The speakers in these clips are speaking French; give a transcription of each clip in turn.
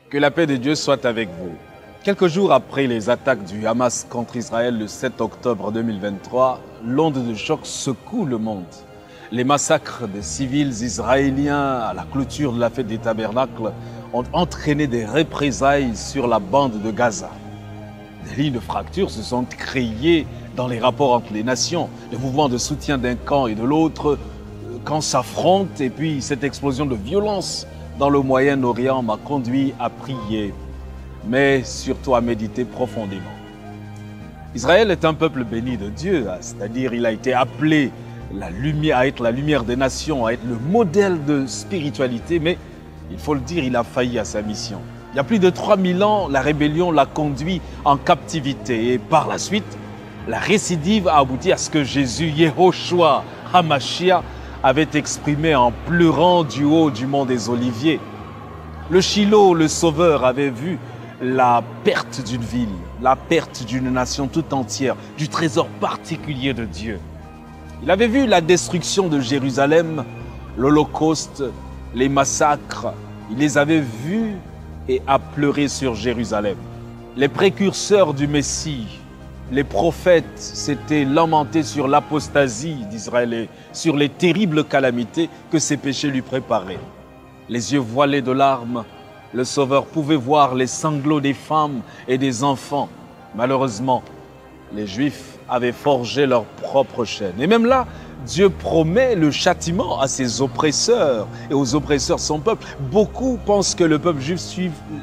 Que la paix de Dieu soit avec vous. Quelques jours après les attaques du Hamas contre Israël le 7 octobre 2023, l'onde de choc secoue le monde. Les massacres des civils israéliens à la clôture de la fête des tabernacles ont entraîné des représailles sur la bande de Gaza. Des lignes de fracture se sont créées dans les rapports entre les nations. Le mouvement de soutien d'un camp et de l'autre, quand s'affrontent, et puis cette explosion de violence dans le Moyen-Orient m'a conduit à prier, mais surtout à méditer profondément. Israël est un peuple béni de Dieu, c'est-à-dire il a été appelé à être la lumière des nations, à être le modèle de spiritualité, mais il faut le dire, il a failli à sa mission. Il y a plus de 3000 ans, la rébellion l'a conduit en captivité et par la suite, la récidive a abouti à ce que Jésus, Yehoshua HaMashiach, avait exprimé en pleurant du haut du mont des Oliviers. Le Shiloh, le Sauveur, avait vu la perte d'une ville, la perte d'une nation tout entière, du trésor particulier de Dieu. Il avait vu la destruction de Jérusalem, l'Holocauste, les massacres. Il les avait vus et a pleuré sur Jérusalem. Les précurseurs du Messie, les prophètes s'étaient lamentés sur l'apostasie d'Israël et sur les terribles calamités que ses péchés lui préparaient. Les yeux voilés de larmes, le Sauveur pouvait voir les sanglots des femmes et des enfants. Malheureusement, les Juifs avaient forgé leur propre chaîne. Et même là, Dieu promet le châtiment à ses oppresseurs et aux oppresseurs de son peuple. Beaucoup pensent que le peuple juif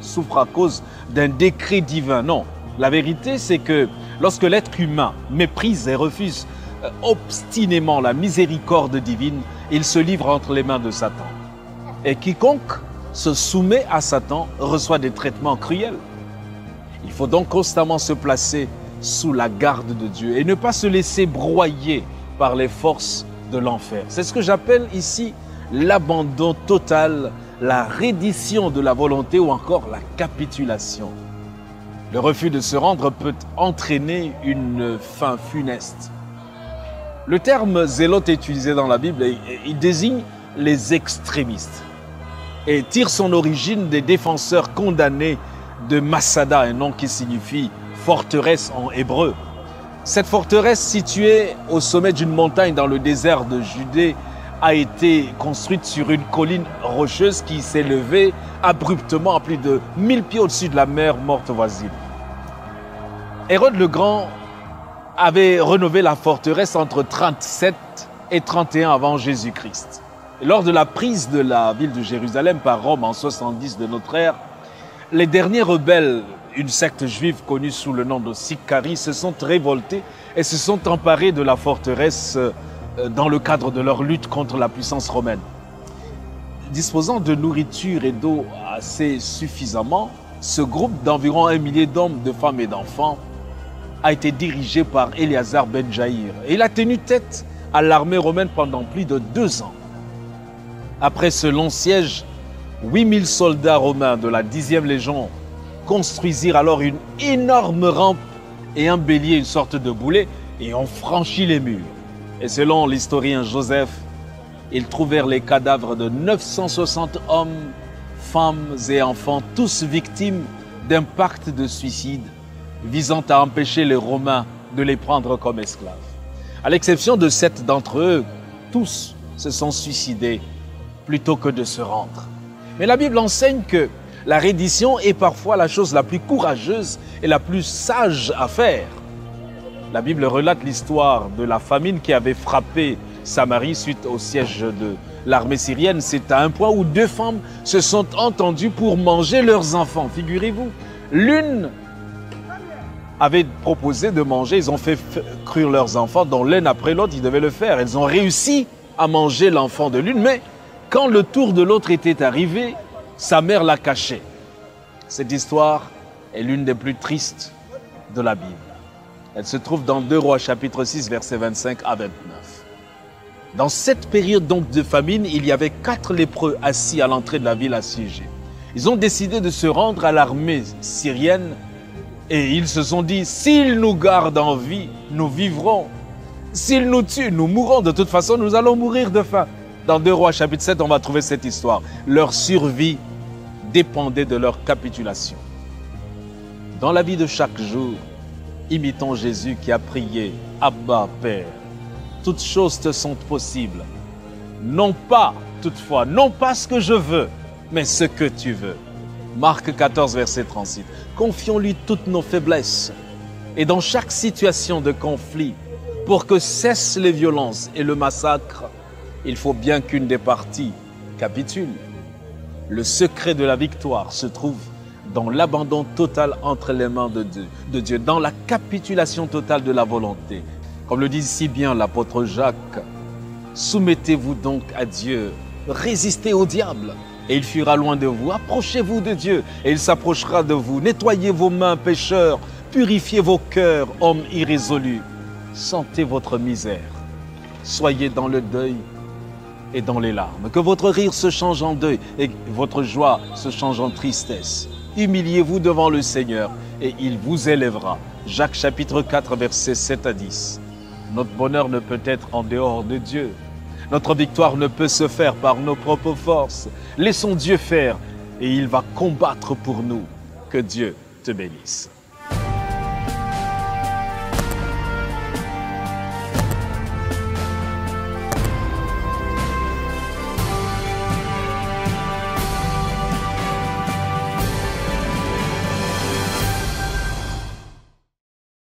souffre à cause d'un décret divin. Non, la vérité c'est que lorsque l'être humain méprise et refuse obstinément la miséricorde divine, il se livre entre les mains de Satan. Et quiconque se soumet à Satan reçoit des traitements cruels. Il faut donc constamment se placer sous la garde de Dieu et ne pas se laisser broyer par les forces de l'enfer. C'est ce que j'appelle ici l'abandon total, la reddition de la volonté ou encore la capitulation. Le refus de se rendre peut entraîner une fin funeste. Le terme zélote utilisé dans la Bible, il désigne les extrémistes et tire son origine des défenseurs condamnés de Masada, un nom qui signifie forteresse en hébreu. Cette forteresse située au sommet d'une montagne dans le désert de Judée a été construite sur une colline rocheuse qui s'est levée abruptement à plus de 1000 pieds au-dessus de la mer morte voisine. Hérode le Grand avait rénové la forteresse entre 37 et 31 avant Jésus-Christ. Lors de la prise de la ville de Jérusalem par Rome en 70 de notre ère, les derniers rebelles, une secte juive connue sous le nom de Sicarii, se sont révoltés et se sont emparés de la forteresse dans le cadre de leur lutte contre la puissance romaine. Disposant de nourriture et d'eau assez suffisamment, ce groupe d'environ 1 millier d'hommes, de femmes et d'enfants a été dirigé par Éléazar ben Jaïr. Et il a tenu tête à l'armée romaine pendant plus de 2 ans. Après ce long siège, 8000 soldats romains de la 10e Légion construisirent alors une énorme rampe et un bélier, une sorte de boulet, et ont franchi les murs. Et selon l'historien Joseph, ils trouvèrent les cadavres de 960 hommes, femmes et enfants, tous victimes d'un pacte de suicide visant à empêcher les Romains de les prendre comme esclaves. À l'exception de 7 d'entre eux, tous se sont suicidés plutôt que de se rendre. Mais la Bible enseigne que la reddition est parfois la chose la plus courageuse et la plus sage à faire. La Bible relate l'histoire de la famine qui avait frappé Samarie suite au siège de l'armée syrienne. C'est à un point où 2 femmes se sont entendues pour manger leurs enfants. Figurez-vous, l'une avait proposé de manger, ils ont fait cuire leurs enfants, dont l'un après l'autre, ils devaient le faire. Ils ont réussi à manger l'enfant de l'une, mais quand le tour de l'autre était arrivé, sa mère l'a caché. Cette histoire est l'une des plus tristes de la Bible. Elle se trouve dans 2 Rois chapitre 6, versets 25 à 29. Dans cette période donc de famine, il y avait 4 lépreux assis à l'entrée de la ville assiégée. Ils ont décidé de se rendre à l'armée syrienne et ils se sont dit, s'ils nous gardent en vie, nous vivrons. S'ils nous tuent, nous mourrons. De toute façon, nous allons mourir de faim. Dans 2 Rois chapitre 7, on va trouver cette histoire. Leur survie dépendait de leur capitulation. Dans la vie de chaque jour, imitons Jésus qui a prié « Abba, Père, toutes choses te sont possibles. Non pas, toutefois, non pas ce que je veux, mais ce que tu veux. » Marc 14, verset 36. Confions-lui toutes nos faiblesses. Et dans chaque situation de conflit, pour que cessent les violences et le massacre, il faut bien qu'une des parties capitule. Le secret de la victoire se trouve dans l'abandon total entre les mains de Dieu, dans la capitulation totale de la volonté. Comme le dit si bien l'apôtre Jacques, soumettez-vous donc à Dieu, résistez au diable, et il fuira loin de vous. Approchez-vous de Dieu, et il s'approchera de vous. Nettoyez vos mains, pécheurs, purifiez vos cœurs, hommes irrésolus. Sentez votre misère, soyez dans le deuil et dans les larmes. Que votre rire se change en deuil et votre joie se change en tristesse. Humiliez-vous devant le Seigneur et il vous élèvera. Jacques chapitre 4, versets 7 à 10. Notre bonheur ne peut être en dehors de Dieu. Notre victoire ne peut se faire par nos propres forces. Laissons Dieu faire et il va combattre pour nous. Que Dieu te bénisse.